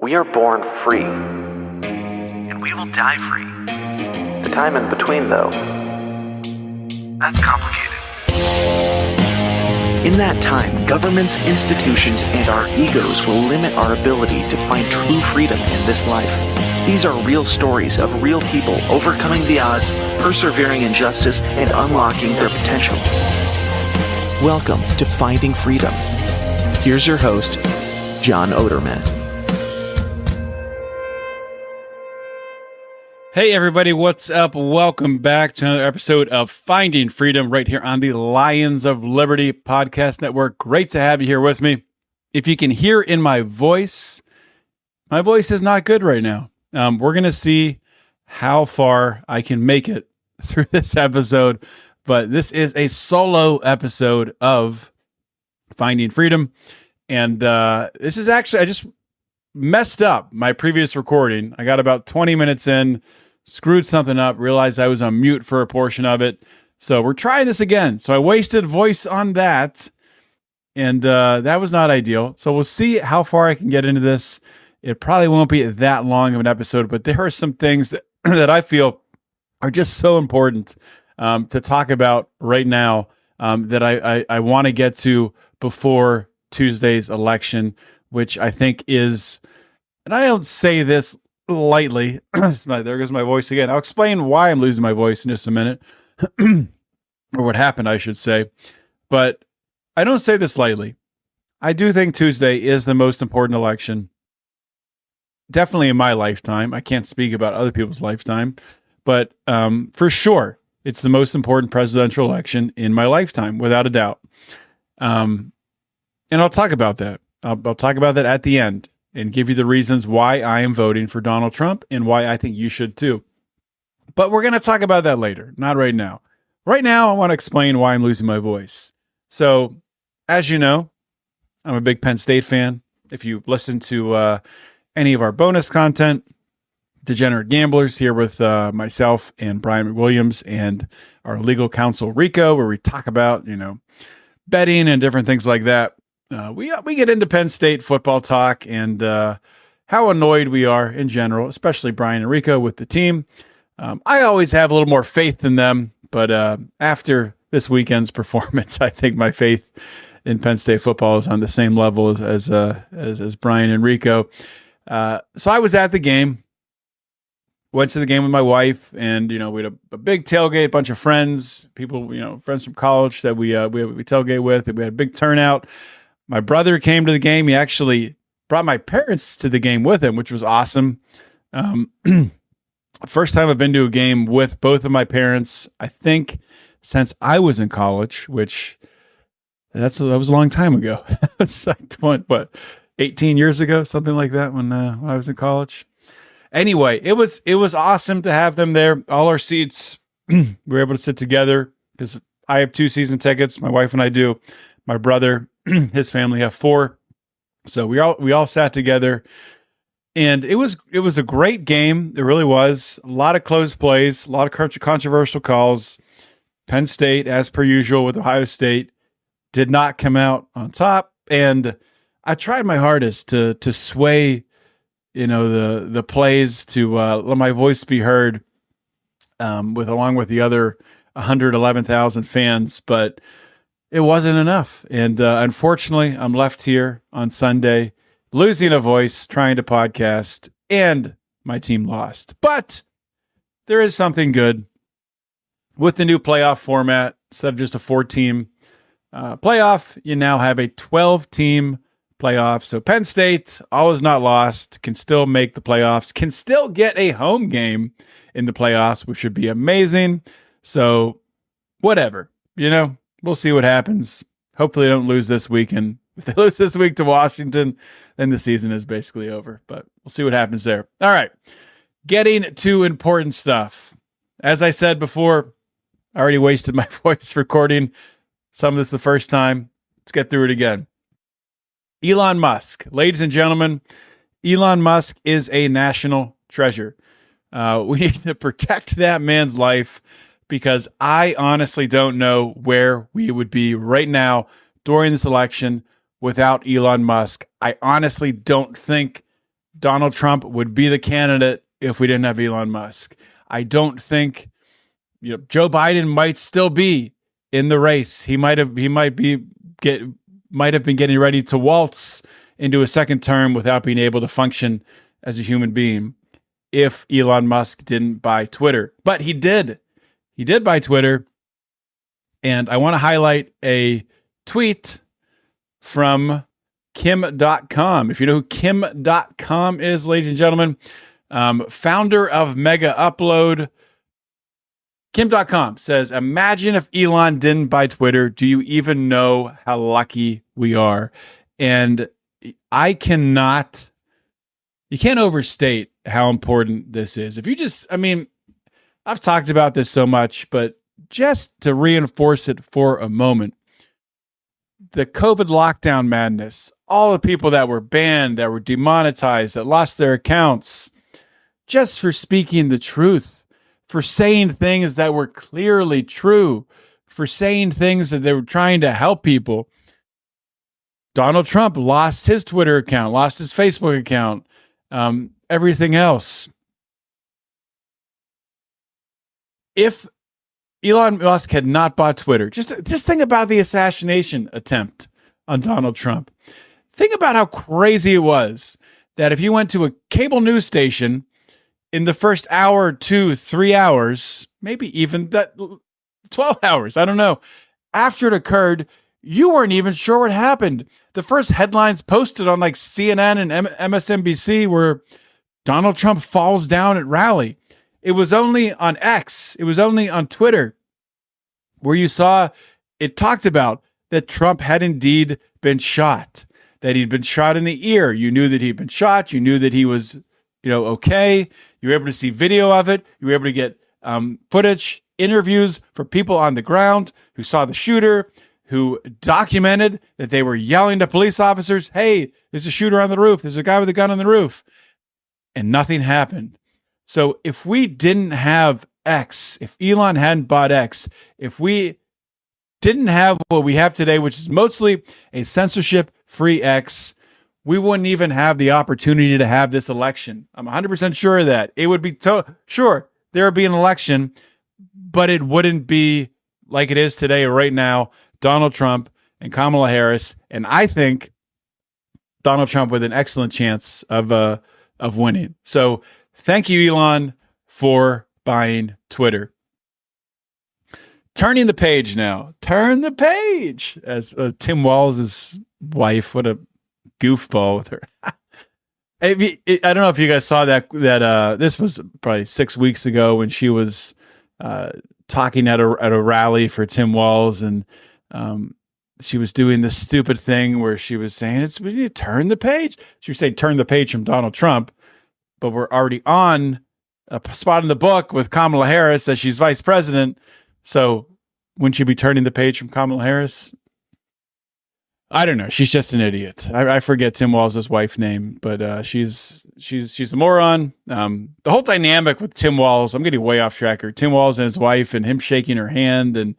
We are born free. And we will die free. The time in between, though, that's complicated. In that time, governments, institutions, and our egos will limit our ability to find true freedom in this life. These are real stories of real people overcoming the odds, persevering in justice, and unlocking their potential. Welcome to Finding Freedom. Here's your host, John Oderman. Hey everybody, what's up? Welcome back to another episode of Finding Freedom right here on the Lions of Liberty podcast network. Great to have you here with me. If you can hear in my voice is not good right now. We're going to see how far I can make it through this episode, but this is a solo episode of Finding Freedom. And this is actually, I just messed up my previous recording. I got about 20 minutes in, screwed something up, realized I was on mute for a portion of it. So we're trying this again. So I wasted voice on that, and that was not ideal. So we'll see how far I can get into this. It probably won't be that long of an episode, but there are some things that I feel are just so important to talk about right now that I want to get to before Tuesday's election, which I think is, and I don't say this lightly. There goes my voice again. I'll explain why I'm losing my voice in just a minute, or what happened, I should say. But I don't say this lightly. I do think Tuesday is the most important election, definitely in my lifetime. I can't speak about other people's lifetime, but for sure, it's the most important presidential election in my lifetime, without a doubt. And I'll talk about that. I'll talk about that at the end and give you the reasons why I am voting for Donald Trump and why I think you should too. But we're going to talk about that later, not right now. Right now, I want to explain why I'm losing my voice. So, as you know, I'm a big Penn State fan. If you listen to any of our bonus content, Degenerate Gamblers, here with myself and Brian McWilliams and our legal counsel, Rico, where we talk about, betting and different things like that. We get into Penn State football talk and how annoyed we are in general, especially Brian and Rico with the team. I always have a little more faith in them, but after this weekend's performance, I think my faith in Penn State football is on the same level as Brian and Rico. So I was at the game, went to the game with my wife, and we had a big tailgate, a bunch of friends, people, friends from college that we tailgate with, and we had a big turnout. My brother came to the game. He actually brought my parents to the game with him, which was awesome. First time I've been to a game with both of my parents, I think, since I was in college, which that was a long time ago. It's like 18 years ago, something like that, when I was in college. Anyway, it was awesome to have them there. All our seats, we were able to sit together because I have 2 season tickets. My wife and I do. My brother, his family have 4. So we all sat together, and it was a great game. It really was. A lot of close plays, a lot of controversial calls. Penn State, as per usual with Ohio State, did not come out on top. And I tried my hardest to sway, the plays to let my voice be heard along with the other 111,000 fans, but it wasn't enough. And unfortunately, I'm left here on Sunday, losing a voice, trying to podcast, and my team lost. But there is something good with the new playoff format. Instead of just a 4-team playoff, you now have a 12-team playoff. So Penn State, all is not lost, can still make the playoffs, can still get a home game in the playoffs, which would be amazing. So whatever, we'll see what happens. Hopefully they don't lose this week. And if they lose this week to Washington, then the season is basically over. But we'll see what happens there. All right. Getting to important stuff. As I said before, I already wasted my voice recording some of this the first time. Let's get through it again. Elon Musk. Ladies and gentlemen, Elon Musk is a national treasure. We need to protect that man's life, because I honestly don't know where we would be right now during this election without Elon Musk. I honestly don't think Donald Trump would be the candidate if we didn't have Elon Musk. I don't think Joe Biden might still be in the race. He might have been getting ready to waltz into a second term without being able to function as a human being if Elon Musk didn't buy Twitter. But he did. He did buy Twitter. And I want to highlight a tweet from Kim.com. If you know who Kim.com is, ladies and gentlemen, founder of Mega Upload, Kim.com says, imagine if Elon didn't buy Twitter. Do you even know how lucky we are? And you can't overstate how important this is. I've talked about this so much, but just to reinforce it for a moment, the COVID lockdown madness, all the people that were banned, that were demonetized, that lost their accounts, just for speaking the truth, for saying things that were clearly true, for saying things that they were trying to help people. Donald Trump lost his Twitter account, lost his Facebook account, everything else. If Elon Musk had not bought Twitter, just think about the assassination attempt on Donald Trump. Think about how crazy it was that if you went to a cable news station in the first hour, 2, 3 hours, maybe even that 12 hours, I don't know, after it occurred, you weren't even sure what happened. The first headlines posted on like CNN and MSNBC were Donald Trump falls down at rally. It was only on X, it was only on Twitter, where you saw it talked about that Trump had indeed been shot, that he'd been shot in the ear. You knew that he'd been shot. You knew that he was, okay. You were able to see video of it. You were able to get footage, interviews from people on the ground who saw the shooter, who documented that they were yelling to police officers, hey, there's a shooter on the roof. There's a guy with a gun on the roof. And nothing happened. So if we didn't have X, if Elon hadn't bought X, if we didn't have what we have today, which is mostly a censorship-free X, we wouldn't even have the opportunity to have this election. I'm 100% sure of that. It would be sure there would be an election, but it wouldn't be like it is today right now. Donald Trump and Kamala Harris, and I think Donald Trump with an excellent chance of winning. So thank you, Elon, for buying Twitter. Turning the page now. Turn the page. As Tim Walz' wife, what a goofball with her. I don't know if you guys saw that this was probably 6 weeks ago when she was talking at a rally for Tim Walz, and she was doing this stupid thing where she was saying, we need to turn the page. She was saying turn the page from Donald Trump, but we're already on a spot in the book with Kamala Harris as she's vice president. So wouldn't you be turning the page from Kamala Harris? I don't know. She's just an idiot. I forget Tim Walz's wife's name, but she's a moron. The whole dynamic with Tim Walz, I'm getting way off track here. Tim Walz and his wife and him shaking her hand, and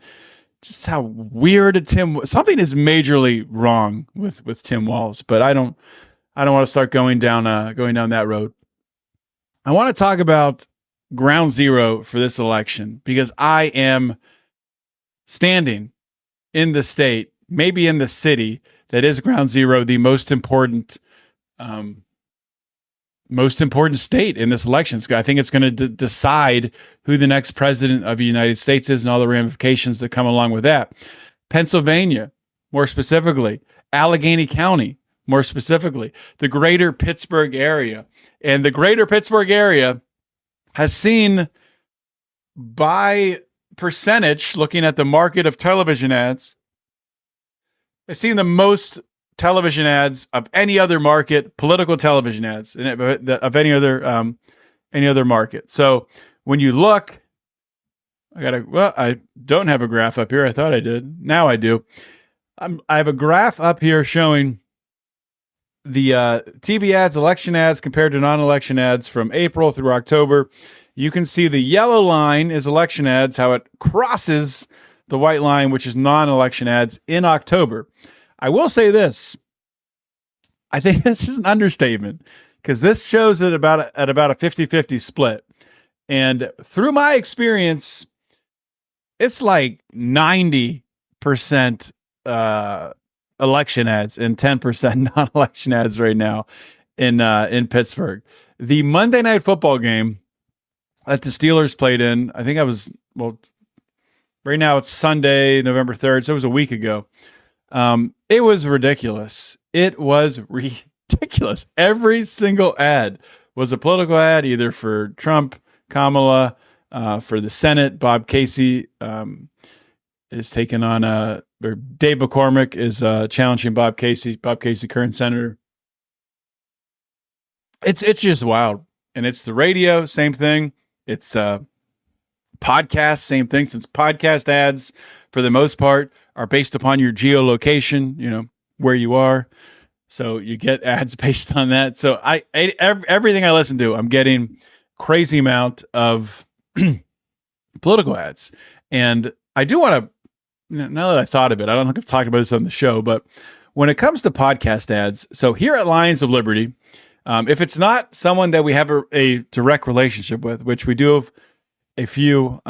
just how weird something is majorly wrong with Tim Walz, but I don't want to start going down that road. I want to talk about ground zero for this election because I am standing in the state, maybe in the city, that is ground zero, the most important state in this election. I think it's going to decide who the next president of the United States is and all the ramifications that come along with that. Pennsylvania, more specifically, Allegheny County, more specifically, the greater Pittsburgh area. And the greater Pittsburgh area has seen, by percentage, looking at the market of television ads, has seen the most television ads of any other market, political television ads of any other market. So when you look, I don't have a graph up here. I thought I did. Now I do. I have a graph up here showing the TV ads, election ads compared to non-election ads from April through October. You can see the yellow line is election ads, how it crosses the white line, which is non-election ads in October. I will say this. I think this is an understatement because this shows at about a 50-50 split. And through my experience, it's like 90% election ads and 10% non-election ads right now in Pittsburgh. The Monday Night Football game that the Steelers played in, I think right now it's Sunday, November 3rd, so it was a week ago. It was ridiculous. It was ridiculous. Every single ad was a political ad, either for Trump, Kamala, for the Senate. Bob Casey is taking on or Dave McCormick is challenging Bob Casey. Bob Casey, current senator. It's just wild, and it's the radio, same thing. It's podcast, same thing. Since podcast ads, for the most part, are based upon your geolocation, where you are. So you get ads based on that. So everything I listen to, I'm getting crazy amount of political ads. And I do want to, now that I thought of it, I don't think I've talked about this on the show, but when it comes to podcast ads, so here at Lions of Liberty, if it's not someone that we have a direct relationship with, which we do have a few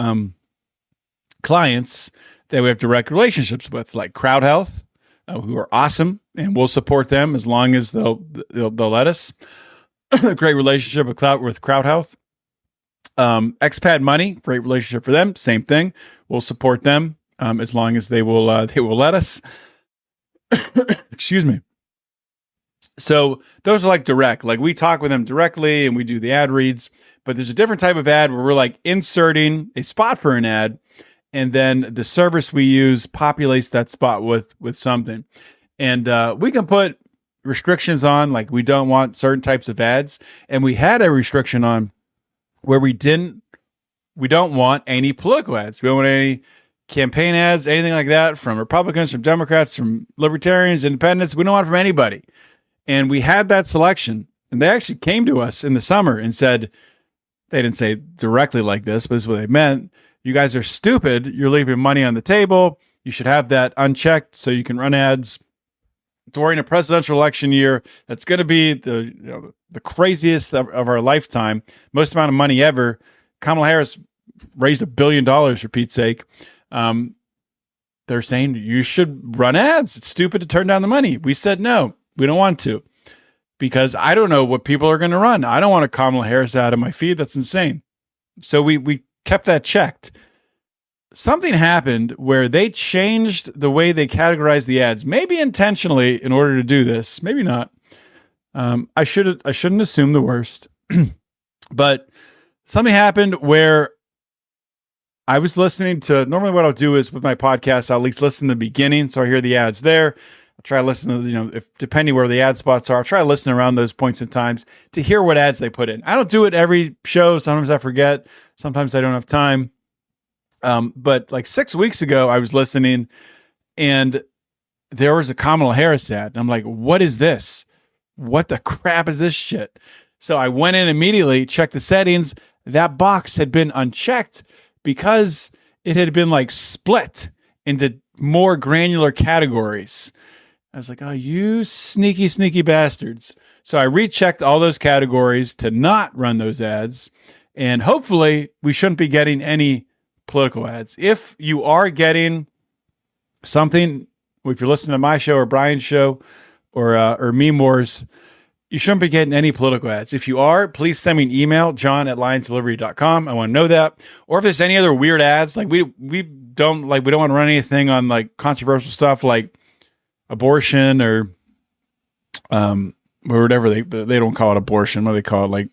clients that we have direct relationships with, like Crowd Health, who are awesome, and we'll support them as long as they'll let us. A great relationship with Crowd Health. Expat Money, great relationship for them. Same thing. We'll support them as long as they will let us. Excuse me. So those are like direct. Like we talk with them directly and we do the ad reads. But there's a different type of ad where we're like inserting a spot for an ad, and then the service we use populates that spot with something. And we can put restrictions on, like we don't want certain types of ads. And we had a restriction on where we don't want any political ads. We don't want any campaign ads, anything like that, from Republicans, from Democrats, from Libertarians, Independents. We don't want it from anybody. And we had that selection. And they actually came to us in the summer and said, they didn't say directly like this, but this is what they meant. You guys are stupid. You're leaving money on the table. You should have that unchecked so you can run ads during a presidential election year. That's going to be the craziest of our lifetime, most amount of money ever. Kamala Harris raised $1 billion, for Pete's sake. They're saying you should run ads. It's stupid to turn down the money. We said no, we don't want to, because I don't know what people are going to run. I don't want a Kamala Harris ad on my feed. That's insane. So we kept that checked. Something happened where they changed the way they categorized the ads, maybe intentionally in order to do this, maybe not. I shouldn't assume the worst, but something happened where I was listening to, normally what I'll do is with my podcast, I'll at least listen to the beginning. So I hear the ads there. I'll try to listen to, if depending where the ad spots are, I'll try to listen around those points in times to hear what ads they put in. I don't do it every show. Sometimes I forget. Sometimes I don't have time. But like 6 weeks ago, I was listening and there was a Kamala Harris ad. And I'm like, what is this? What the crap is this shit? So I went in immediately, checked the settings. That box had been unchecked because it had been like split into more granular categories. I was like, oh, you sneaky, sneaky bastards. So I rechecked all those categories to not run those ads. And hopefully we shouldn't be getting any political ads. If you are getting something, if you're listening to my show or Brian's show or Meme Wars, you shouldn't be getting any political ads. If you are, please send me an email, john@lionsofliberty.com. I want to know that. Or if there's any other weird ads, like we don't want to run anything on like controversial stuff like abortion or whatever they don't call it abortion. What do they call it? Like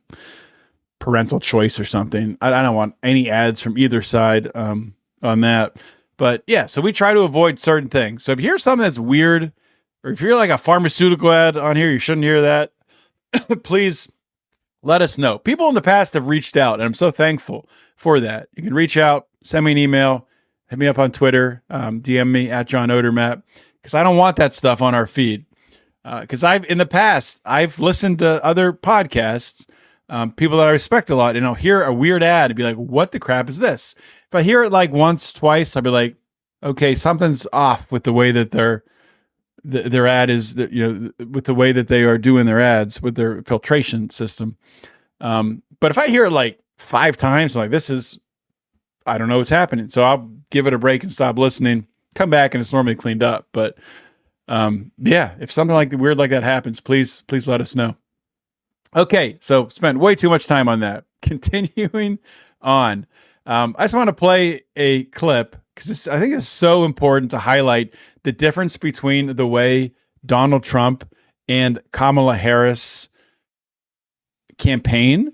parental choice or something. I don't want any ads from either side on that. But yeah, so we try to avoid certain things. So if you hear something that's weird, or if you're like a pharmaceutical ad on here, you shouldn't hear that. Please let us know. People in the past have reached out, and I'm so thankful for that. You can reach out, send me an email, hit me up on Twitter, DM me @JohnOdermatt, because I don't want that stuff on our feed. Because in the past, I've listened to other podcasts, people that I respect a lot, and I'll hear a weird ad and be like, what the crap is this? If I hear it like once, twice, I'll be like, okay, something's off with the way that they're their ad is that, with the way that they are doing their ads with their filtration system. But if I hear it like 5 times, I'm like, I don't know what's happening. So I'll give it a break and stop listening, come back, and it's normally cleaned up. But yeah, if something like weird like that happens, please let us know. Okay, so spent way too much time on that. Continuing on, I just want to play a clip because I think it's so important to highlight the difference between the way Donald Trump and Kamala Harris campaign,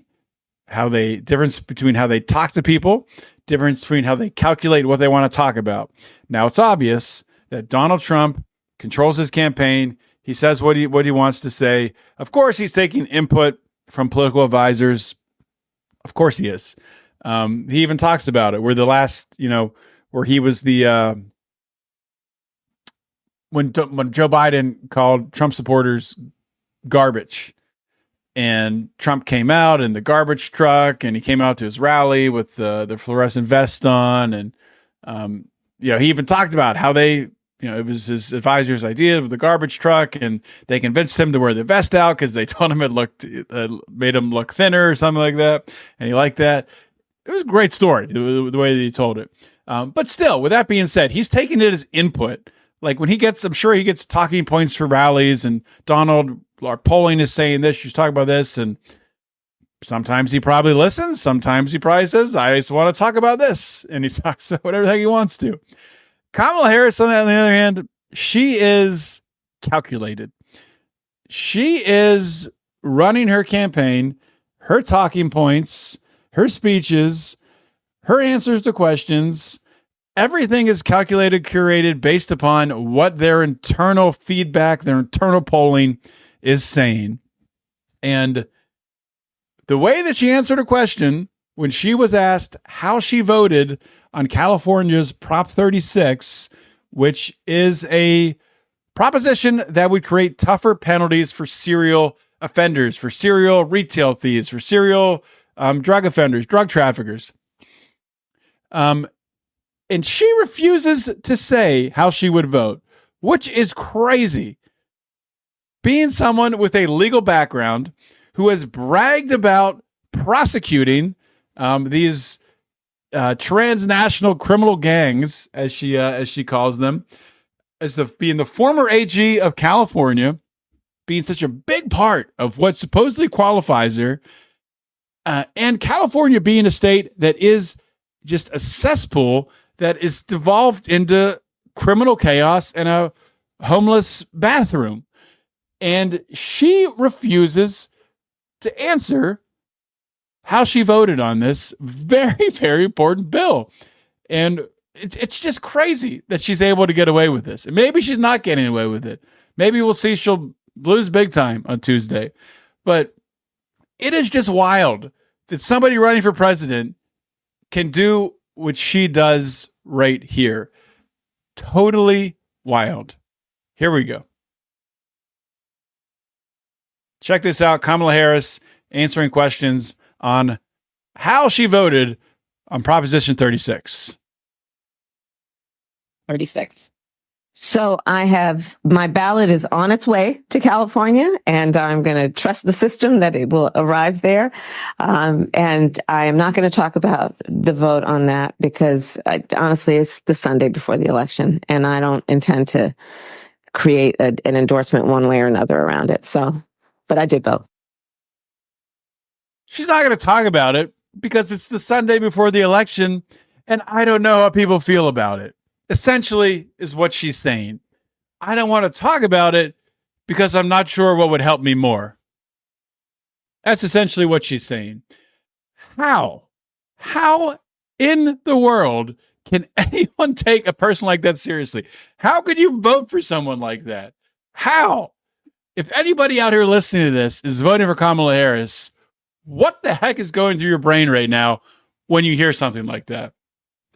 difference between how they talk to people, difference between how they calculate what they want to talk about. Now, it's obvious that Donald Trump controls his campaign. He says what he wants to say. Of course, he's taking input from political advisors. Of course he is. He even talks about it. Where the last, where he was the when Joe Biden called Trump supporters garbage, and Trump came out in the garbage truck, and he came out to his rally with the fluorescent vest on, and he even talked about how they. It was his advisor's idea with the garbage truck, and they convinced him to wear the vest out because they told him it made him look thinner or something like that, and he liked that. It was a great story, the way that he told it. But still, with that being said, he's taking it as input. Like when I'm sure he gets talking points for rallies, and Donald, our polling is saying this, she's talking about this, and sometimes he probably listens. Sometimes he probably says, I just want to talk about this, and he talks about whatever the heck he wants to. Kamala Harris, on the other hand, she is calculated. She is running her campaign, her talking points, her speeches, her answers to questions. Everything is calculated, curated based upon what their internal feedback, their internal polling is saying. And the way that she answered a question when she was asked how she voted on California's Prop 36, which is a proposition that would create tougher penalties for serial offenders, for serial retail thieves, for serial drug offenders, drug traffickers. And she refuses to say how she would vote, which is crazy. Being someone with a legal background who has bragged about prosecuting these transnational criminal gangs, as she calls them, being the former AG of California, being such a big part of what supposedly qualifies her, and California being a state that is just a cesspool that is devolved into criminal chaos and a homeless bathroom. And she refuses to answer how she voted on this very, very important bill. And it's just crazy that she's able to get away with this. And maybe she's not getting away with it. Maybe we'll see she'll lose big time on Tuesday. But it is just wild that somebody running for president can do what she does right here. Totally wild. Here we go. Check this out. Kamala Harris answering questions on how she voted on Proposition 36. 36. So my ballot is on its way to California, and I'm going to trust the system that it will arrive there. And I am not going to talk about the vote on that because honestly, it's the Sunday before the election, and I don't intend to create an endorsement one way or another around it. But I did vote. She's not going to talk about it because it's the Sunday before the election, and I don't know how people feel about it. Essentially is what she's saying. I don't want to talk about it because I'm not sure what would help me more. That's essentially what she's saying. How in the world can anyone take a person like that seriously? How could you vote for someone like that? How? If anybody out here listening to this is voting for Kamala Harris, what the heck is going through your brain right now when you hear something like that?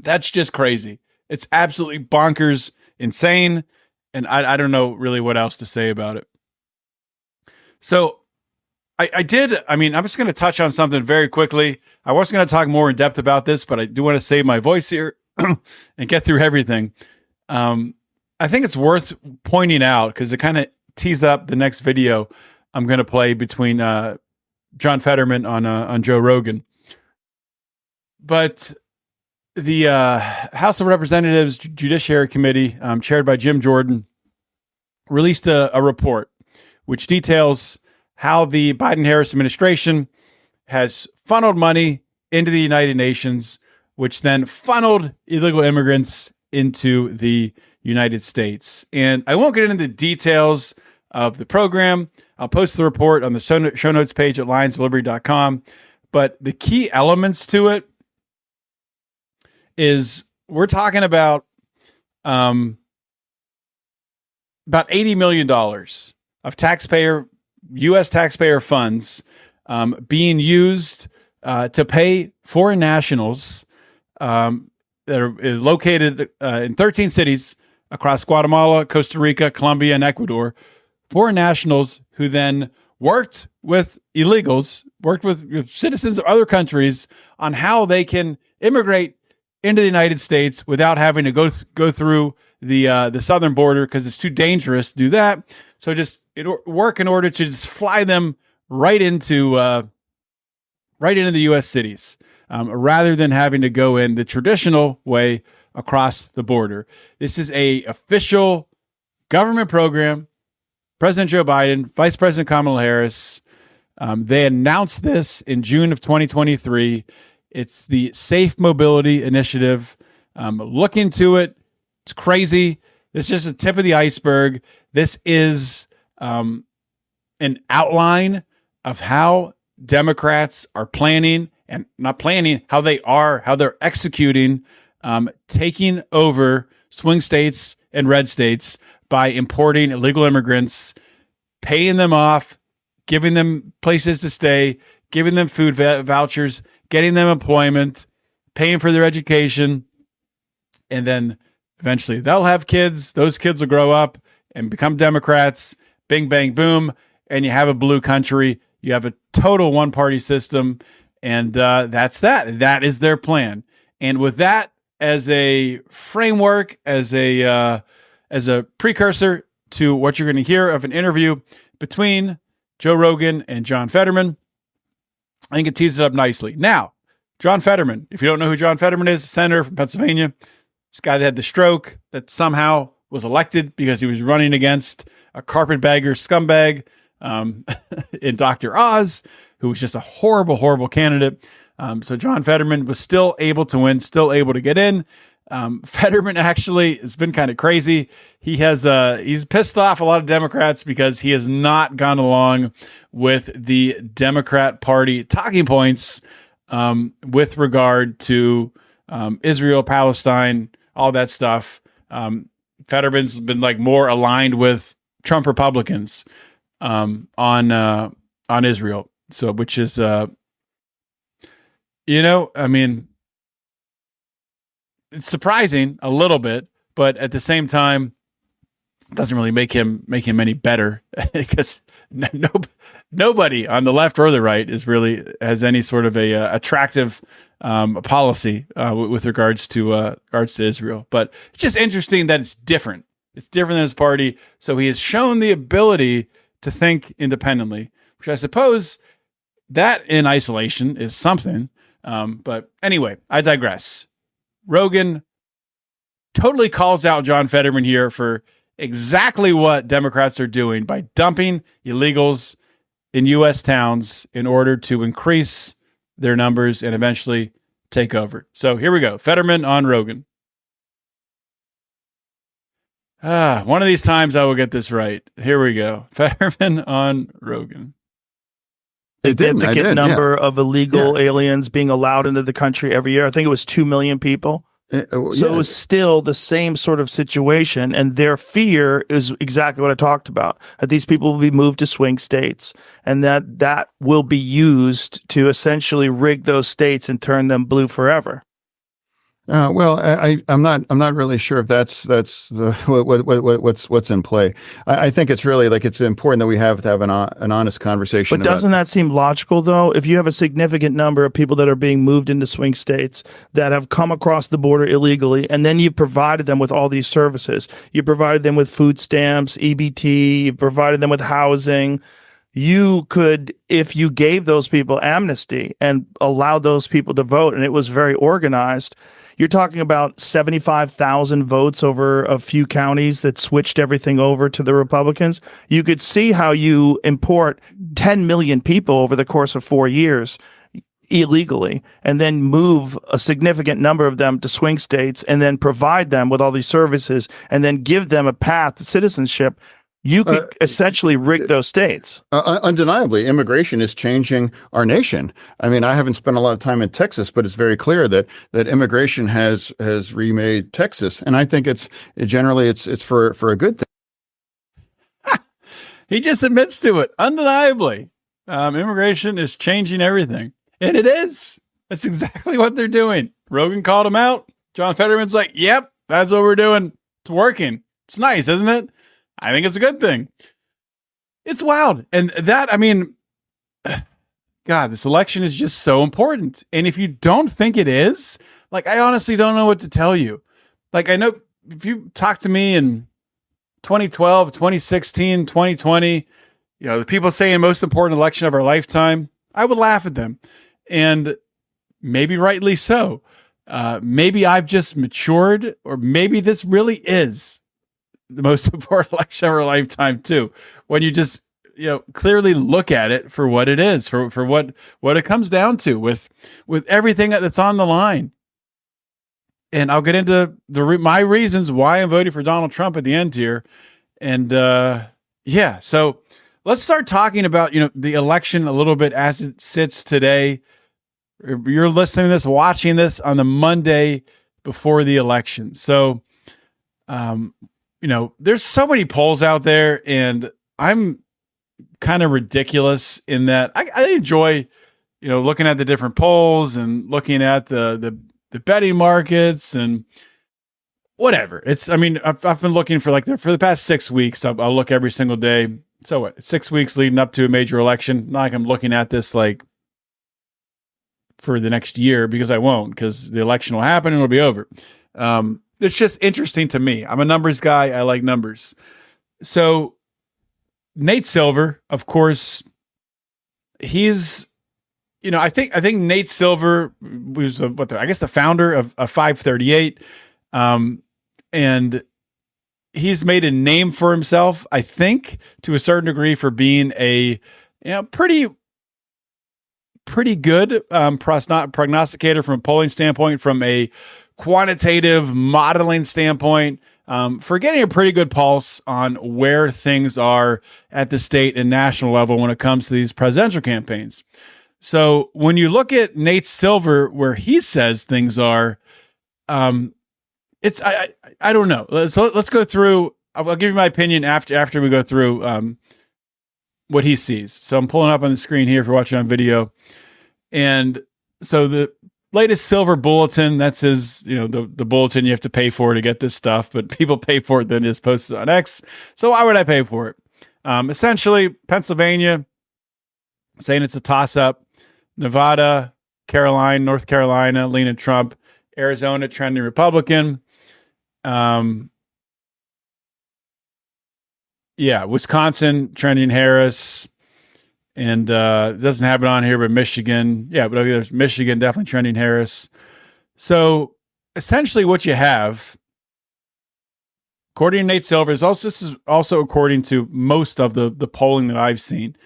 That's just crazy. It's absolutely bonkers, insane, and I don't know really what else to say about it. So I'm just going to touch on something very quickly. I was going to talk more in depth about this, but I do want to save my voice here and get through everything. I I think it's worth pointing out because it kind of tees up the next video I'm going to play between John Fetterman on Joe Rogan. But the House of Representatives Judiciary Committee, chaired by Jim Jordan, released a report which details how the Biden-Harris administration has funneled money into the United Nations, which then funneled illegal immigrants into the United States. And I won't get into the details of the program. I'll post the report on the show notes page at lionsofliberty.com. But the key elements to it is we're talking about $80 million of U.S. taxpayer funds being used to pay foreign nationals that are located in 13 cities across Guatemala, Costa Rica, Colombia, and Ecuador. Foreign nationals who then worked with illegals, worked with citizens of other countries on how they can immigrate into the United States without having to go through the southern border because it's too dangerous to do that. So just work in order to just fly them right into the U.S. cities rather than having to go in the traditional way across the border. This is a official government program. President Joe Biden, Vice President Kamala Harris, they announced this in June of 2023. It's the Safe Mobility Initiative. Look into it. It's crazy. This is just the tip of the iceberg. This is an outline of how Democrats are planning and not planning, how they're executing, taking over swing states and red states by importing illegal immigrants, paying them off, giving them places to stay, giving them food vouchers, getting them employment, paying for their education, and then eventually they'll have kids. Those kids will grow up and become Democrats. Bing, bang, boom. And you have a blue country. You have a total one-party system. And that's that. That is their plan. And with that as a framework, as a precursor to what you're going to hear of an interview between Joe Rogan and John Fetterman, I think it teases it up nicely. Now, John Fetterman, if you don't know who John Fetterman is, a senator from Pennsylvania, this guy that had the stroke that somehow was elected because he was running against a carpetbagger scumbag in Dr. Oz, who was just a horrible, horrible candidate. So John Fetterman was still able to win, still able to get in. Fetterman actually has been kind of crazy. He's pissed off a lot of Democrats because he has not gone along with the Democrat Party talking points with regard to Israel, Palestine, all that stuff. Fetterman's been like more aligned with Trump Republicans on Israel. So, which is, I mean, it's surprising a little bit, but at the same time, it doesn't really make him any better because nobody on the left or the right has any sort of a attractive policy with regards to Israel. But it's just interesting that it's different. It's different than his party. So he has shown the ability to think independently, which I suppose that in isolation is something. But anyway, I digress. Rogan totally calls out John Fetterman here for exactly what Democrats are doing by dumping illegals in U.S. towns in order to increase their numbers and eventually take over. So here we go. Fetterman on Rogan. One of these times I will get this right. Here we go. Fetterman on Rogan. Significant number of illegal aliens being allowed into the country every year. I think it was 2 million people. So it was still the same sort of situation. And their fear is exactly what I talked about, that these people will be moved to swing states and that will be used to essentially rig those states and turn them blue forever. Well, I'm not really sure if that's what's in play. I think it's really like it's important that we have to have an honest conversation. But doesn't that seem logical though? If you have a significant number of people that are being moved into swing states that have come across the border illegally, and then you provided them with all these services, you provided them with food stamps, EBT, you provided them with housing. You could, if you gave those people amnesty and allowed those people to vote, and it was very organized. You're talking about 75,000 votes over a few counties that switched everything over to the Republicans. You could see how you import 10 million people over the course of 4 years illegally, and then move a significant number of them to swing states, and then provide them with all these services, and then give them a path to citizenship. You could essentially rig those states. Undeniably, immigration is changing our nation. I mean, I haven't spent a lot of time in Texas, but it's very clear that immigration has remade Texas, and I think it's for a good thing. He just admits to it. Undeniably, immigration is changing everything, and it is. That's exactly what they're doing. Rogan called him out. John Fetterman's like, "Yep, that's what we're doing. It's working. It's nice, isn't it?" I think it's a good thing. It's wild. And that, I mean, God, this election is just so important. And if you don't think it is, like, I honestly don't know what to tell you. Like, I know if you talk to me in 2012, 2016, 2020, you know, the people saying most important election of our lifetime, I would laugh at them. And maybe rightly so. Maybe I've just matured, or maybe this really is the most important election of our lifetime too. When you just, you know, clearly look at it for what it is, for what it comes down to with everything that's on the line. And I'll get into my reasons why I'm voting for Donald Trump at the end here. And yeah, so let's start talking about, you know, the election a little bit as it sits today. You're listening to this, watching this on the Monday before the election. So, you know, there's so many polls out there, and I'm kind of ridiculous in that I enjoy, you know, looking at the different polls and looking at the betting markets and whatever. I mean, I've been looking for the past 6 weeks. I'll look every single day. So what? 6 weeks leading up to a major election. Not like I'm looking at this like for the next year, because I won't, because the election will happen and it'll be over. It's just interesting to me. I'm a numbers guy. I like numbers. So Nate Silver, of course, he's, you know, I think Nate Silver was the founder of 538. And he's made a name for himself, I think, to a certain degree, for being a, you know, pretty good prognosticator from a polling standpoint, from a quantitative modeling standpoint, for getting a pretty good pulse on where things are at the state and national level when it comes to these presidential campaigns. So when you look at Nate Silver, where he says things are, it's I don't know. So let's go through. I'll give you my opinion after we go through what he sees. So I'm pulling up on the screen here if you're watching on video, and so the latest Silver Bulletin, that's his, you know, the bulletin you have to pay for to get this stuff, but people pay for it, then it's posted on X. So why would I pay for it? Essentially, Pennsylvania, saying it's a toss-up. Nevada, North Carolina, leaning Trump. Arizona, trending Republican. Wisconsin, trending Harris. And it doesn't have it on here, but Michigan. Yeah, but there's Michigan, definitely trending Harris. So essentially what you have, according to Nate Silver, this is also according to most of the polling that I've seen,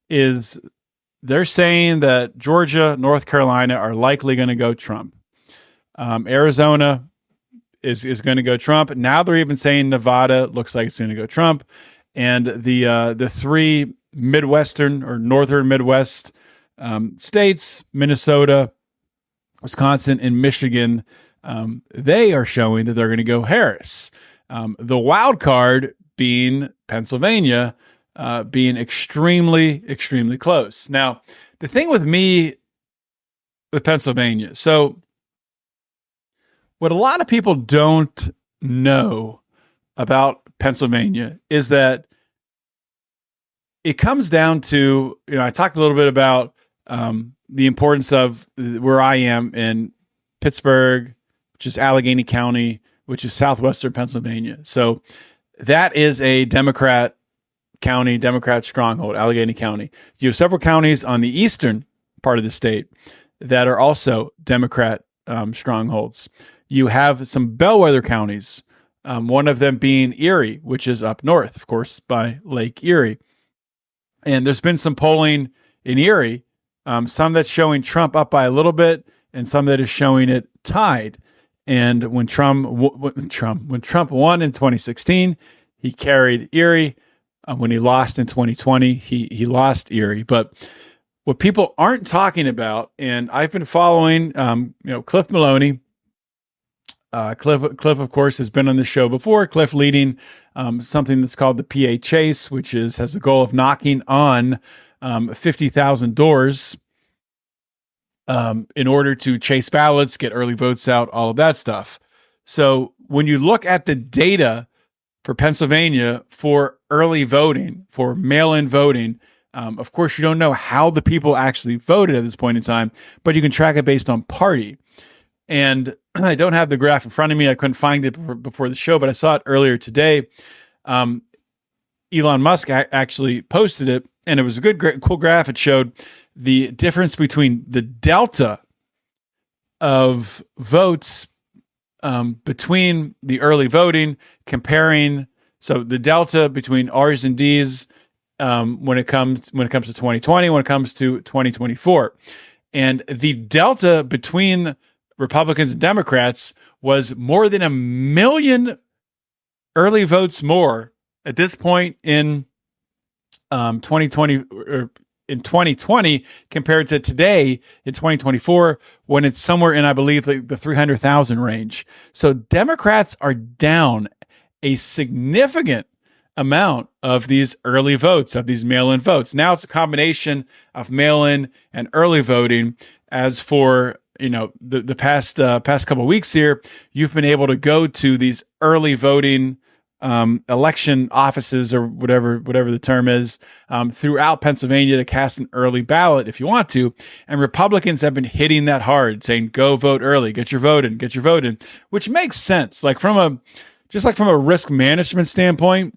is they're saying that Georgia, North Carolina are likely going to go Trump. Arizona is going to go Trump. Now they're even saying Nevada looks like it's going to go Trump. And the three Midwestern or Northern Midwest states, Minnesota, Wisconsin, and Michigan, they are showing that they're going to go Harris. The wild card being Pennsylvania, being extremely, extremely close. Now, the thing with me with Pennsylvania, so What a lot of people don't know about Pennsylvania is that it comes down to, I talked a little bit about the importance of where I am in Pittsburgh, which is Allegheny County, which is southwestern Pennsylvania. So that is a Democrat county, Democrat stronghold, Allegheny County. You have several counties on the eastern part of the state that are also Democrat strongholds. You have some bellwether counties, one of them being Erie, which is up north, of course, by Lake Erie. And there's been some polling in Erie, some that's showing Trump up by a little bit, and some that is showing it tied. And when Trump won in 2016, he carried Erie. When he lost in 2020, he lost Erie. But what people aren't talking about, and I've been following, Cliff Maloney. Cliff, of course, has been on the show before. Cliff leading something that's called the PA Chase, which has the goal of knocking on 50,000 doors in order to chase ballots, get early votes out, all of that stuff. So when you look at the data for Pennsylvania for early voting, for mail-in voting, of course, you don't know how the people actually voted at this point in time, but you can track it based on party. And I don't have the graph in front of me. I couldn't find it before the show, but I saw it earlier today. Elon Musk actually posted it, and it was a good, cool graph. It showed the difference between the delta of votes between the early voting, comparing. So the delta between R's and D's when it comes to 2020, when it comes to 2024, and the delta between Republicans and Democrats was more than 1 million early votes more at this point in 2020 or in 2020 compared to today in 2024, when it's somewhere in, I believe, like the 300,000 range. So Democrats are down a significant amount of these early votes, of these mail-in votes. Now it's a combination of mail-in and early voting. As for the past couple of weeks here, you've been able to go to these early voting election offices, or whatever the term is, throughout Pennsylvania to cast an early ballot if you want to. And Republicans have been hitting that hard, saying, go vote early, get your vote in, which makes sense. Like from a risk management standpoint,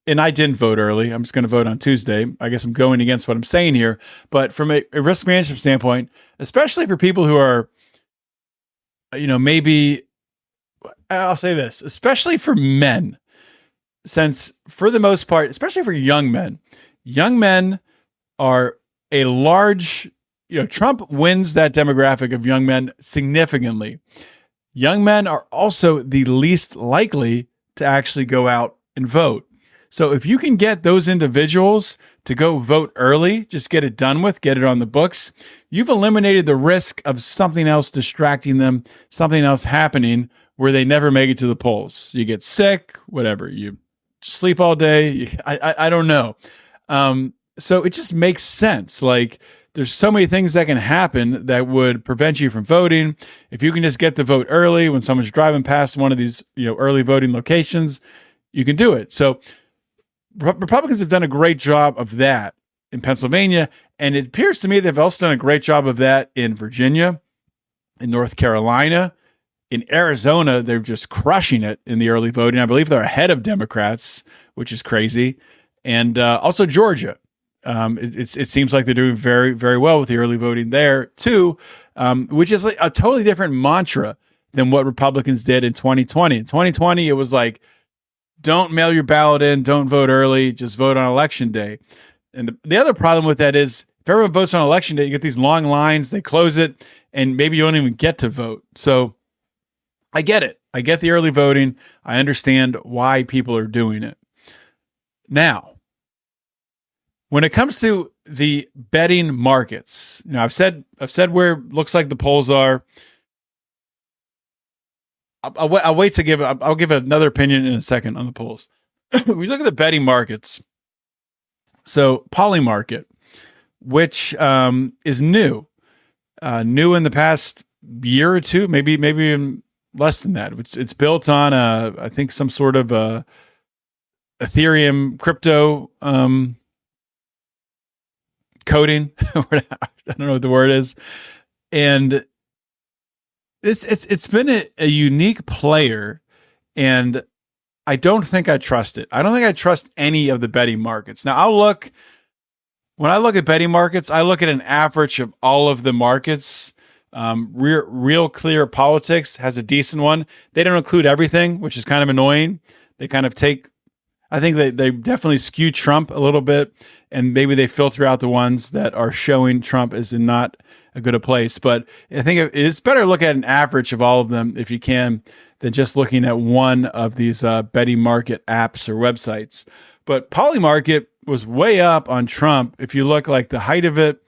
and I didn't vote early. I'm just going to vote on Tuesday. I guess I'm going against what I'm saying here. But from a risk management standpoint, especially for people who are, maybe, I'll say this, especially for men, since for the most part, especially for young men are a large, Trump wins that demographic of young men significantly. Young men are also the least likely to actually go out and vote. So if you can get those individuals to go vote early, just get it done with, get it on the books, you've eliminated the risk of something else distracting them, something else happening where they never make it to the polls. You get sick, whatever, you sleep all day. I don't know. So it just makes sense. Like, there's so many things that can happen that would prevent you from voting. If you can just get the vote early when someone's driving past one of these, early voting locations, you can do it. So Republicans have done a great job of that in Pennsylvania, and it appears to me they've also done a great job of that in Virginia, in North Carolina, in Arizona. They're just crushing it in the early voting. I believe they're ahead of Democrats, which is crazy, and also Georgia. It seems like they're doing very, very well with the early voting there too, which is like a totally different mantra than what Republicans did in 2020. In 2020, it was like, don't mail your ballot in, don't vote early, just vote on election day. And the other problem with that is, if everyone votes on election day, you get these long lines, they close it, and maybe you don't even get to vote. So I get it. I get the early voting. I understand why people are doing it. Now, when it comes to the betting markets, I've said where it looks like the polls are. I'll wait to I'll give another opinion in a second on the polls. We look at the betting markets. So Polymarket, which is new in the past year or two, maybe even less than that. It's built on I think some sort of Ethereum crypto coding. I don't know what the word is, and it's been a unique player, and I don't think I trust it. I don't think I trust any of the betting markets. Now when I look at betting markets, I look at an average of all of the markets. Real Clear Politics has a decent one. They don't include everything, which is kind of annoying. They kind of I think they definitely skew Trump a little bit, and maybe they filter out the ones that are showing Trump as in not a good a place. But I think it's better to look at an average of all of them if you can, than just looking at one of these betting market apps or websites. But Polymarket was way up on Trump. If you look, like the height of it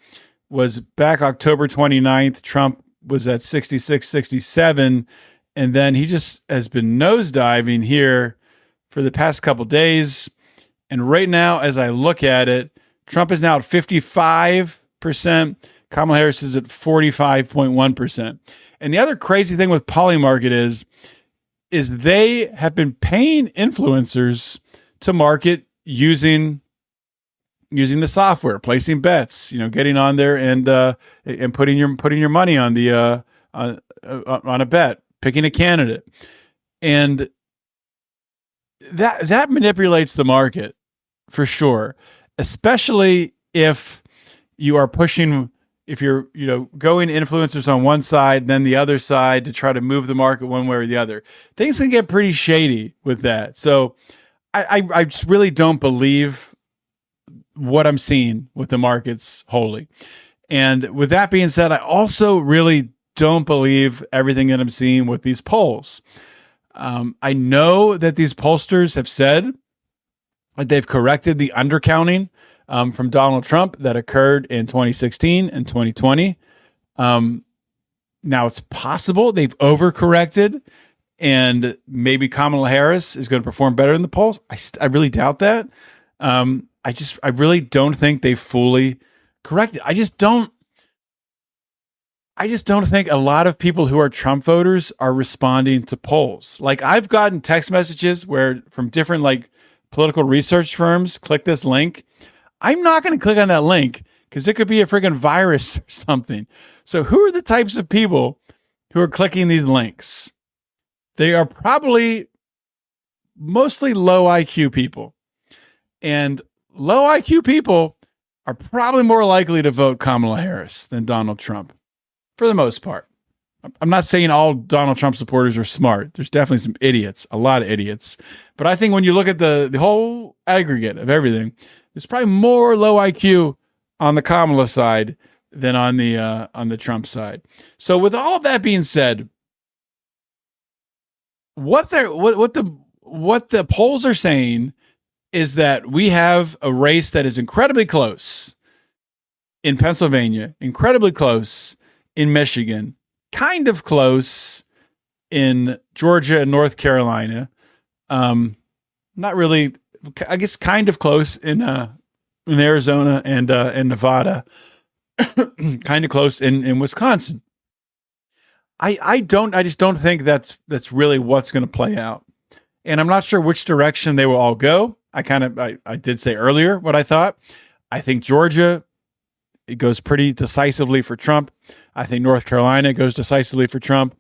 was back October 29th. Trump was at 66, 67. And then he just has been nosediving here for the past couple days. And right now, as I look at it, Trump is now at 55%. Kamala Harris is at 45.1%. And the other crazy thing with Polymarket is they have been paying influencers to market using the software, placing bets, getting on there and putting your money on the on a bet, picking a candidate, and that manipulates the market for sure, especially if you are pushing. If you're, going influencers on one side, then the other side to try to move the market one way or the other, things can get pretty shady with that. So I just really don't believe what I'm seeing with the markets wholly. And with that being said, I also really don't believe everything that I'm seeing with these polls. I know that these pollsters have said that they've corrected the undercounting from Donald Trump that occurred in 2016 and 2020. Now it's possible they've overcorrected, and maybe Kamala Harris is going to perform better in the polls. I really doubt that. I really don't think they fully corrected. I just don't think a lot of people who are Trump voters are responding to polls. Like, I've gotten text messages from different political research firms, click this link. I'm not going to click on that link because it could be a freaking virus or something. So who are the types of people who are clicking these links? They are probably mostly low IQ people. And low IQ people are probably more likely to vote Kamala Harris than Donald Trump, for the most part. I'm not saying all Donald Trump supporters are smart. There's definitely some idiots, a lot of idiots. But I think when you look at the whole aggregate of everything, there's probably more low IQ on the Kamala side than on the Trump side. So with all of that being said, what the polls are saying is that we have a race that is incredibly close in Pennsylvania, incredibly close in Michigan, kind of close in Georgia and North Carolina. Not really, I guess, kind of close in Arizona and Nevada, kind of close in Wisconsin. I just don't think that's really what's going to play out. And I'm not sure which direction they will all go. I did say earlier what I thought. I think Georgia, it goes pretty decisively for Trump. I think North Carolina goes decisively for Trump.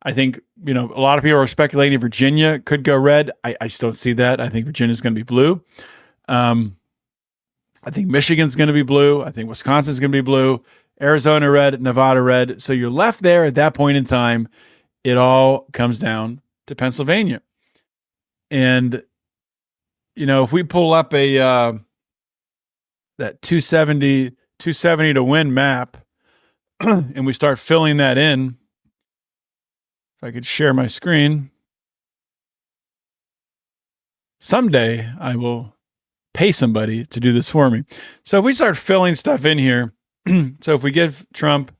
I think, a lot of people are speculating Virginia could go red. I just don't see that. I think Virginia's going to be blue. I think Michigan's going to be blue. I think Wisconsin's going to be blue. Arizona red, Nevada red. So you're left there at that point in time. It all comes down to Pennsylvania. And, if we pull up that 270 to win map and we start filling that in, if I could share my screen, someday I will pay somebody to do this for me. So if we start filling stuff in here, so if we give Trump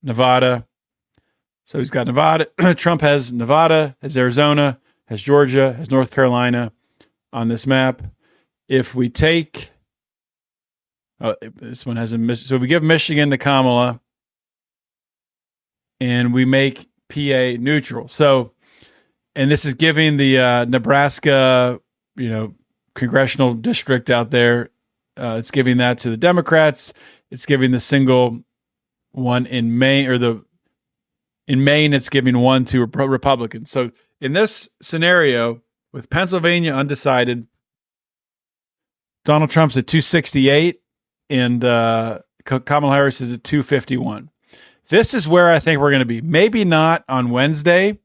Nevada, so he's got Nevada, Trump has Nevada, has Arizona, has Georgia, has North Carolina on this map. If we take, this one has so if we give Michigan to Kamala, and we make PA neutral. So, and this is giving the Nebraska, congressional district out there. It's giving that to the Democrats. It's giving the single one in Maine, in Maine, it's giving one to Republicans. So in this scenario, with Pennsylvania undecided, Donald Trump's at 268 and Kamala Harris is at 251. This is where I think we're going to be. Maybe not on Wednesday.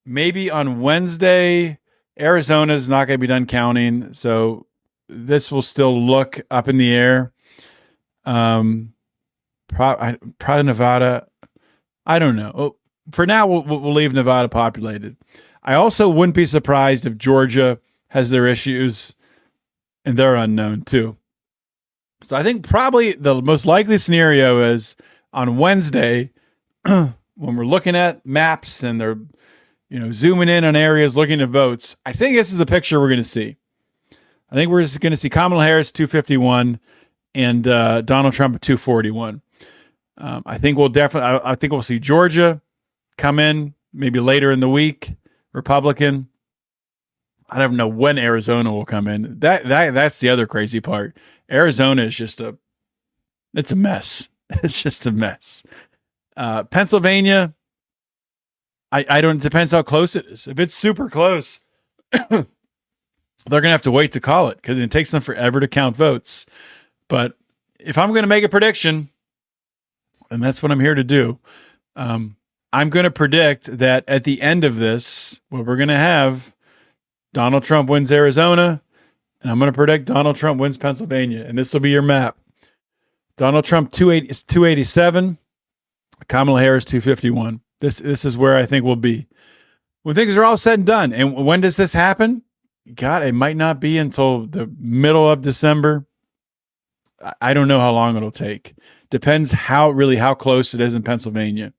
Maybe on Wednesday, Arizona's not going to be done counting. So this will still look up in the air. Probably Nevada. I don't know. Oh, for now, we'll leave Nevada populated. I also wouldn't be surprised if Georgia has their issues, and they're unknown too. So I think probably the most likely scenario is on Wednesday, when we're looking at maps and they're zooming in on areas looking at votes. I think this is the picture we're going to see. I think we're just going to see Kamala Harris 251 and Donald Trump at 241. I think we'll see Georgia come in maybe later in the week, Republican. I don't know when Arizona will come in. That's the other crazy part. Arizona is just it's a mess. It's just a mess. Pennsylvania, it depends how close it is. If it's super close, they're going to have to wait to call it because it takes them forever to count votes. But if I'm going to make a prediction, and that's what I'm here to do, I'm going to predict that at the end of this, what we're going to have, Donald Trump wins Arizona, and I'm going to predict Donald Trump wins Pennsylvania, and this will be your map. Donald Trump 287, Kamala Harris 251. This is where I think we'll be when things are all said and done. And when does this happen? God, it might not be until the middle of December. I don't know how long it'll take. Depends how close it is in Pennsylvania.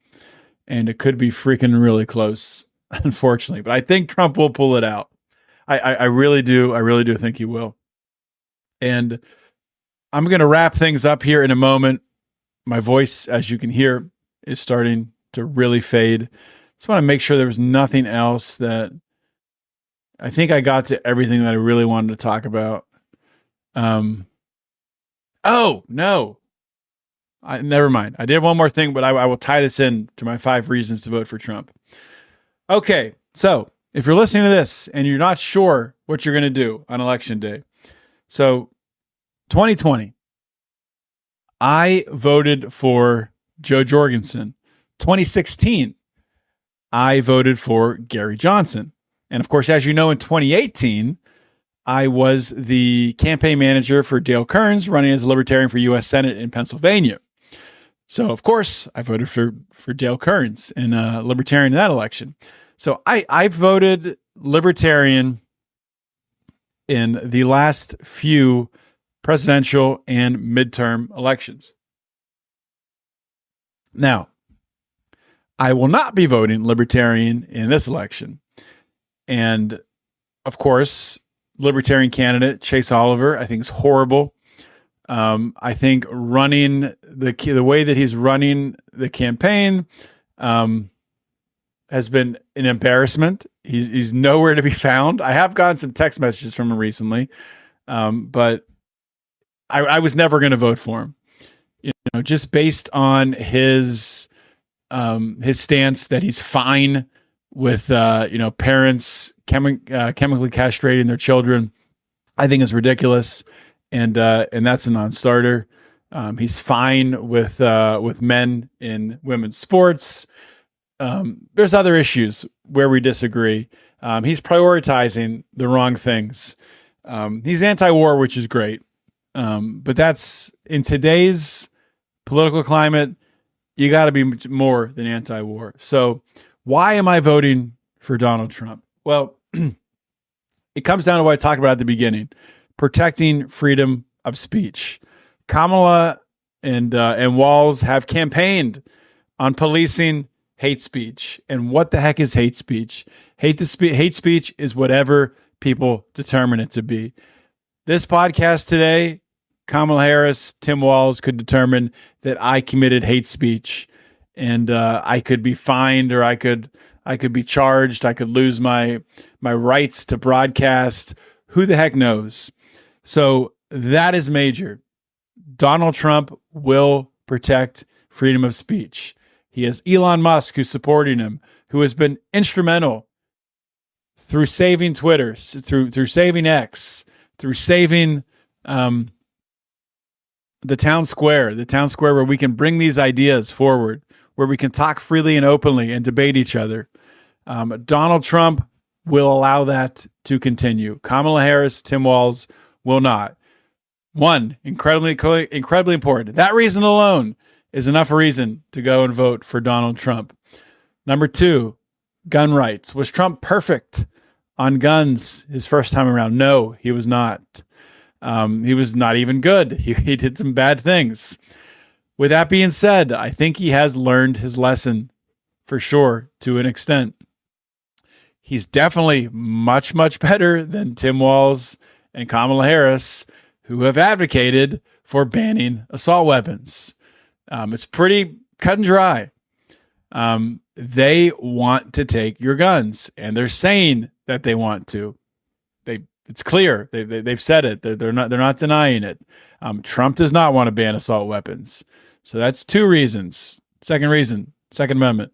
And it could be freaking really close, unfortunately. But I think Trump will pull it out. I really do. I really do think he will. And I'm going to wrap things up here in a moment. My voice, as you can hear, is starting to really fade. Just want to make sure there was nothing else that I think I got to everything that I really wanted to talk about. Oh, no. Never mind. I did one more thing, but I will tie this in to my 5 reasons to vote for Trump. Okay, so if you're listening to this and you're not sure what you're going to do on Election Day, so 2020, I voted for Joe Jorgensen. 2016, I voted for Gary Johnson. And of course, as you know, in 2018, I was the campaign manager for Dale Kearns, running as a Libertarian for U.S. Senate in Pennsylvania. So, of course, I voted for Dale Kearns and Libertarian in that election. So I voted Libertarian in the last few presidential and midterm elections. Now, I will not be voting Libertarian in this election. And, of course, Libertarian candidate Chase Oliver, I think, is horrible. I think running the way that he's running the campaign has been an embarrassment. He's nowhere to be found. I have gotten some text messages from him recently, but I was never going to vote for him. Just based on his stance that he's fine with parents chemically castrating their children, I think is ridiculous, and that's a non-starter. He's fine with men in women's sports. There's other issues where we disagree. He's prioritizing the wrong things. He's anti-war, which is great, but that's in today's political climate. You got to be more than anti-war. So why am I voting for Donald Trump? Well, it comes down to what I talked about at the beginning: protecting freedom of speech. Kamala and Walz have campaigned on policing hate speech. And what the heck is hate speech? Hate speech is whatever people determine it to be. This podcast today, Kamala Harris, Tim Walz could determine that I committed hate speech. and I could be fined, or I could be charged. I could lose my rights to broadcast. Who the heck knows? So that is major. Donald Trump will protect freedom of speech. He has Elon Musk who's supporting him, who has been instrumental through saving Twitter, through saving X, through saving the town square where we can bring these ideas forward, where we can talk freely and openly and debate each other. Donald Trump will allow that to continue. Kamala Harris, Tim Walz will not. One, incredibly important. That reason alone is enough reason to go and vote for Donald Trump. Number two, gun rights. Was Trump perfect on guns his first time around? No, he was not. He was not even good. He did some bad things. With that being said, I think he has learned his lesson for sure to an extent. He's definitely much, much better than Tim Walz and Kamala Harris, who have advocated for banning assault weapons. It's pretty cut and dry. They want to take your guns, and they're saying that they want to. It's clear. They've said it. They're not denying it. Trump does not want to ban assault weapons. So that's two reasons. Second reason, Second Amendment.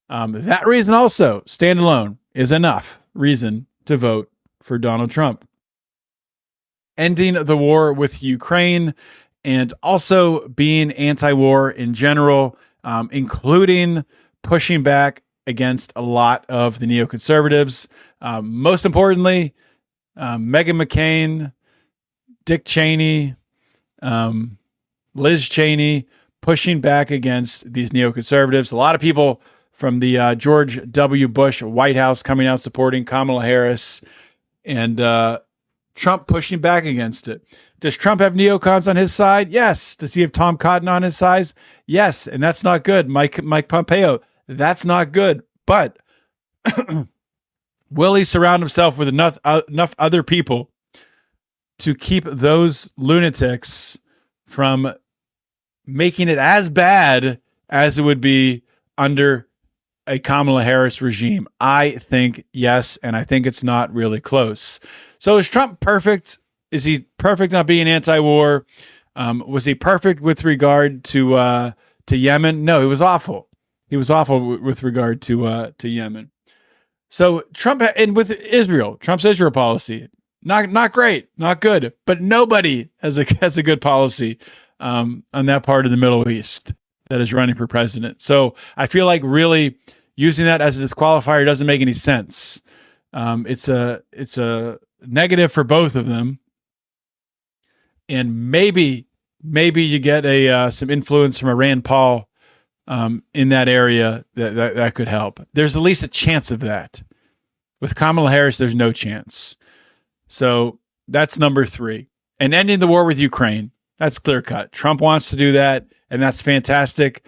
That reason also, standalone, is enough reason to vote for Donald Trump. Ending the war with Ukraine, and also being anti-war in general, including pushing back against a lot of the neoconservatives. Most importantly, Meghan McCain, Dick Cheney, Liz Cheney, pushing back against these neoconservatives. A lot of people from the George W. Bush White House coming out supporting Kamala Harris, and Trump pushing back against it. Does Trump have neocons on his side? Yes. Does he have Tom Cotton on his side? Yes. And that's not good. Mike Pompeo, that's not good. But will he surround himself with enough other people to keep those lunatics from making it as bad as it would be under a Kamala Harris regime? I think yes, and I think it's not really close. So is Trump perfect? Is he perfect not being anti-war? Was he perfect with regard to Yemen? No, he was awful. He was awful with regard to Yemen. So Trump, and with Israel, Trump's Israel policy, not great, not good. But nobody has a good policy on that part of the Middle East that is running for president. So I feel like really using that as a disqualifier doesn't make any sense. It's a negative for both of them, and maybe you get some influence from a Rand Paul in that area that could help. There's at least a chance of that. With Kamala Harris, there's no chance. So that's number three. And ending the war with Ukraine, that's clear cut. Trump wants to do that, and that's fantastic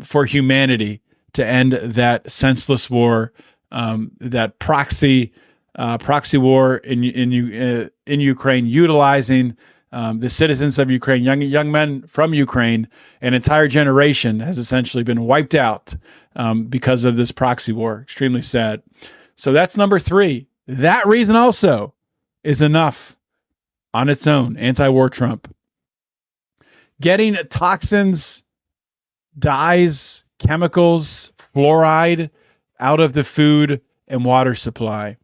for humanity to end that senseless war, that proxy war in Ukraine, utilizing the citizens of Ukraine, young men from Ukraine. An entire generation has essentially been wiped out because of this proxy war. Extremely sad. So that's number three. That reason also is enough on its own. Anti-war Trump. Getting toxins, dyes, chemicals, fluoride out of the food and water supply.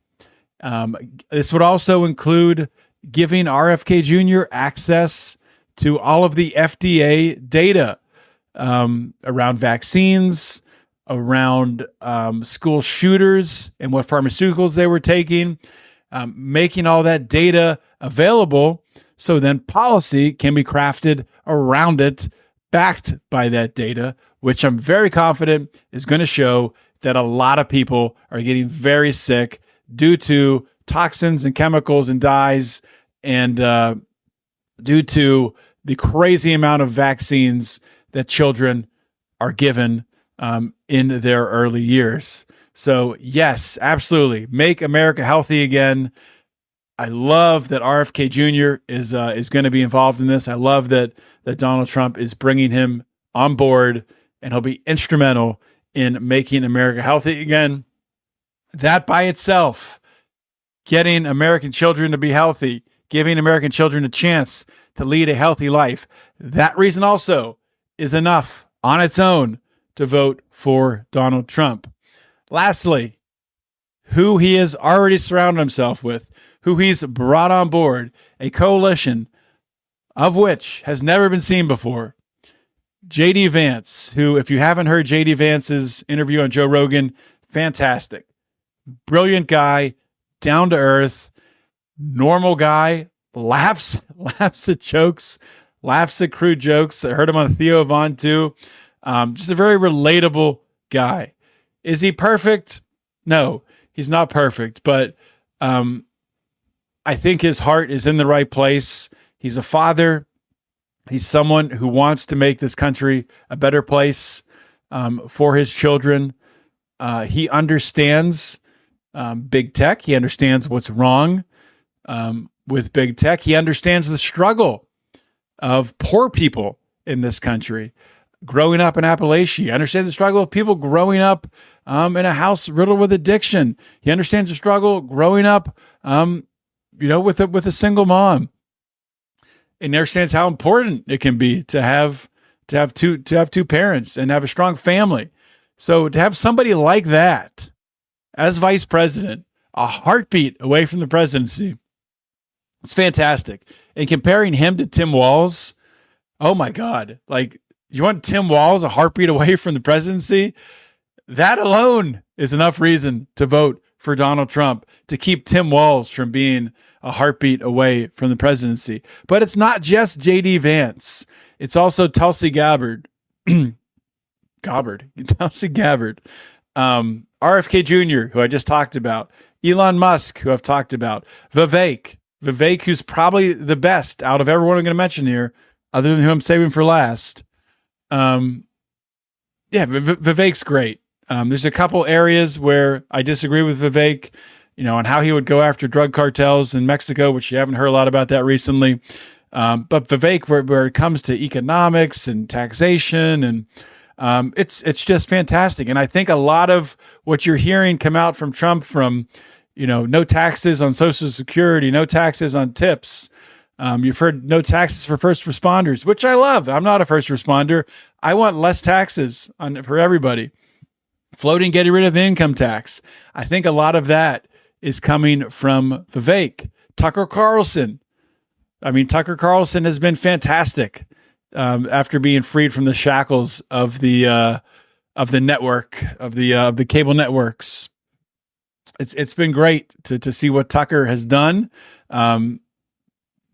This would also include giving RFK Jr. access to all of the FDA data around vaccines, around school shooters and what pharmaceuticals they were taking, making all that data available so then policy can be crafted around it, backed by that data, which I'm very confident is going to show that a lot of people are getting very sick due to toxins and chemicals and dyes, and due to the crazy amount of vaccines that children are given in their early years. So yes, absolutely. Make America healthy again. I love that RFK Jr. is going to be involved in this. I love that Donald Trump is bringing him on board and he'll be instrumental in making America healthy again. That by itself, getting American children to be healthy, giving American children a chance to lead a healthy life, that reason also is enough on its own to vote for Donald Trump. Lastly, who he has already surrounded himself with, who he's brought on board, a coalition of which has never been seen before. J.D. Vance, who, if you haven't heard J.D. Vance's interview on Joe Rogan, fantastic. Brilliant guy, down to earth, normal guy, laughs at jokes, laughs at crude jokes. I heard him on Theo Von too. Just a very relatable guy. Is he perfect? No, he's not perfect, but I think his heart is in the right place. He's a father. He's someone who wants to make this country a better place for his children. He understands big tech. He understands what's wrong with big tech. He understands the struggle of poor people in this country. Growing up in Appalachia, he understands the struggle of people growing up in a house riddled with addiction. He understands the struggle growing up, with a single mom. And understands how important it can be to have two parents and have a strong family. So to have somebody like that as vice president, a heartbeat away from the presidency, it's fantastic. And comparing him to Tim Walz, oh my God! Like, you want Tim Walz a heartbeat away from the presidency? That alone is enough reason to vote for Donald Trump, to keep Tim Walz from being a heartbeat away from the presidency. But it's not just J.D. Vance. It's also Tulsi Gabbard. Tulsi Gabbard. RFK Jr., who I just talked about. Elon Musk, who I've talked about. Vivek, who's probably the best out of everyone I'm going to mention here, other than who I'm saving for last. Vivek's great. There's a couple areas where I disagree with Vivek, on how he would go after drug cartels in Mexico, which you haven't heard a lot about that recently. But Vivek, where it comes to economics and taxation, and it's just fantastic. And I think a lot of what you're hearing come out from Trump, from no taxes on Social Security, no taxes on tips. You've heard no taxes for first responders, which I love. I'm not a first responder. I want less taxes for everybody. Floating, getting rid of the income tax. I think a lot of that is coming from Vivek. Tucker Carlson. Tucker Carlson has been fantastic after being freed from the shackles of the network, of the cable networks. It's been great to see what Tucker has done.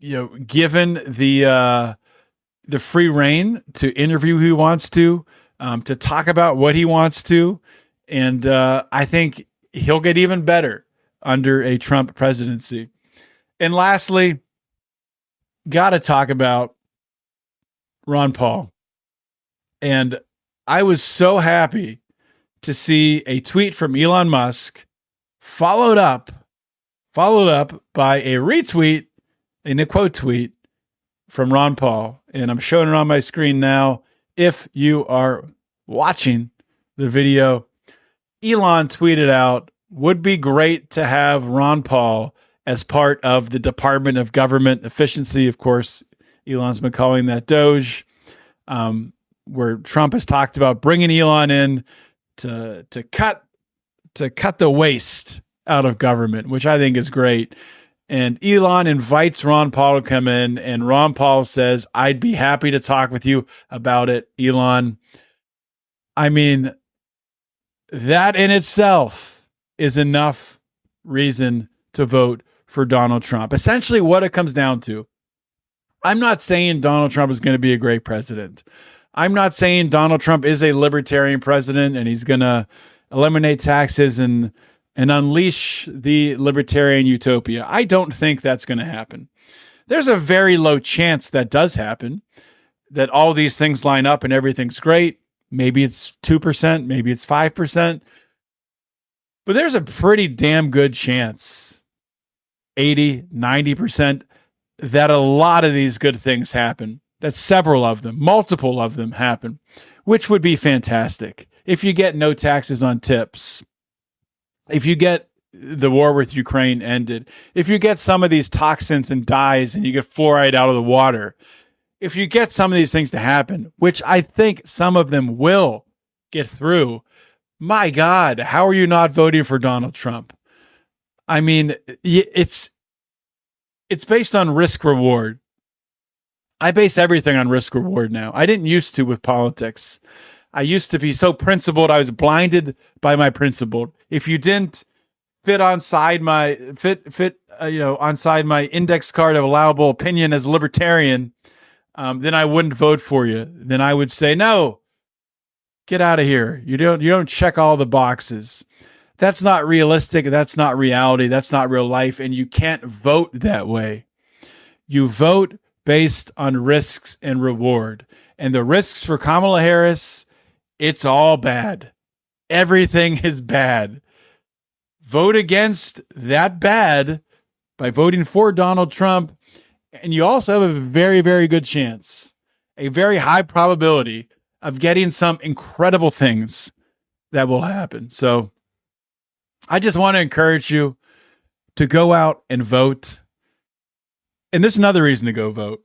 Given the free reign to interview who he wants to talk about what he wants to. And I think he'll get even better under a Trump presidency. And lastly, got to talk about Ron Paul. And I was so happy to see a tweet from Elon Musk followed up by a retweet, a quote tweet from Ron Paul. And I'm showing it on my screen now. If you are watching the video, Elon tweeted out, would be great to have Ron Paul as part of the Department of Government Efficiency. Of course, Elon's been calling that D.O.G.E, where Trump has talked about bringing Elon in to cut the waste out of government, which I think is great. And Elon invites Ron Paul to come in, and Ron Paul says, I'd be happy to talk with you about it, Elon. That in itself is enough reason to vote for Donald Trump. Essentially what it comes down to, I'm not saying Donald Trump is going to be a great president. I'm not saying Donald Trump is a libertarian president and he's going to eliminate taxes and unleash the libertarian utopia. I don't think that's going to happen. There's a very low chance that does happen, that all these things line up and everything's great. Maybe it's 2%, maybe it's 5%. But there's a pretty damn good chance, 80, 90%, that a lot of these good things happen. that several of them, multiple of them happen, which would be fantastic. If you get no taxes on tips, if you get the war with Ukraine ended, if you get some of these toxins and dyes and you get fluoride out of the water, if you get some of these things to happen, which I think some of them will get through, my God, how are you not voting for Donald Trump? I mean, it's based on risk reward. I base everything on risk reward now. I didn't used to with politics. I used to be so principled. I was blinded by my principle. If you didn't fit onside my onside my index card of allowable opinion as a libertarian, then I wouldn't vote for you. Then I would say, no, get out of here. You don't check all the boxes. That's not realistic. That's not reality. That's not real life. And you can't vote that way. You vote based on risks and reward. And the risks for Kamala Harris, it's all bad. Everything is bad. Vote against that bad by voting for Donald Trump. And you also have a very, very good chance, a very high probability of getting some incredible things that will happen. So I just want to encourage you to go out and vote. And there's another reason to go vote.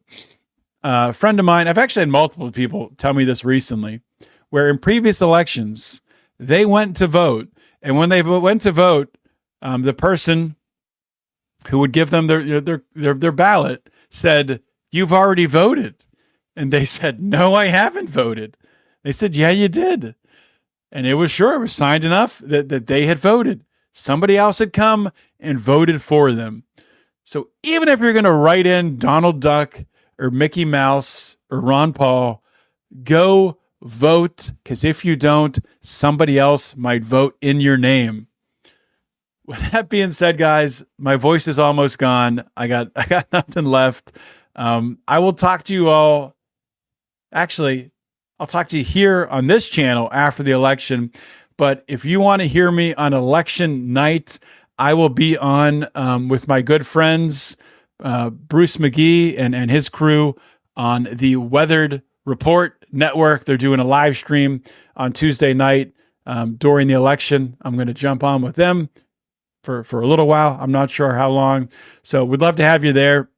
A friend of mine, I've actually had multiple people tell me this recently, where in previous elections, they went to vote. And when they went to vote, the person who would give them their ballot said, "You've already voted." And they said, "No, I haven't voted." They said, "Yeah, you did." And it was signed enough that they had voted. Somebody else had come and voted for them. So even if you're going to write in Donald Duck or Mickey Mouse or Ron Paul, go vote, because if you don't, somebody else might vote in your name. With that being said, guys, my voice is almost gone. I got nothing left. I will talk to you all. Actually, I'll talk to you here on this channel after the election. But if you want to hear me on election night, I will be on with my good friends, Bruce McGee and his crew on the Weathered Report Network. They're doing a live stream on Tuesday night during the election. I'm going to jump on with them for a little while. I'm not sure how long. So we'd love to have you there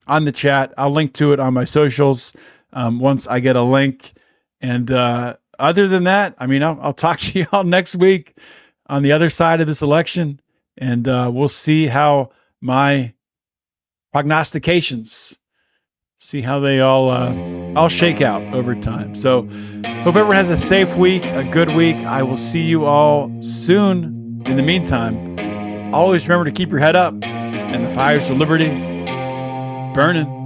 on the chat. I'll link to it on my socials once I get a link. And other than that, I mean, I'll talk to you all next week on the other side of this election. And we'll see how my prognostications, see how they all shake out over time. So hope everyone has a safe week, a good week. I will see you all soon. In the meantime, always remember to keep your head up and the fires of liberty burning.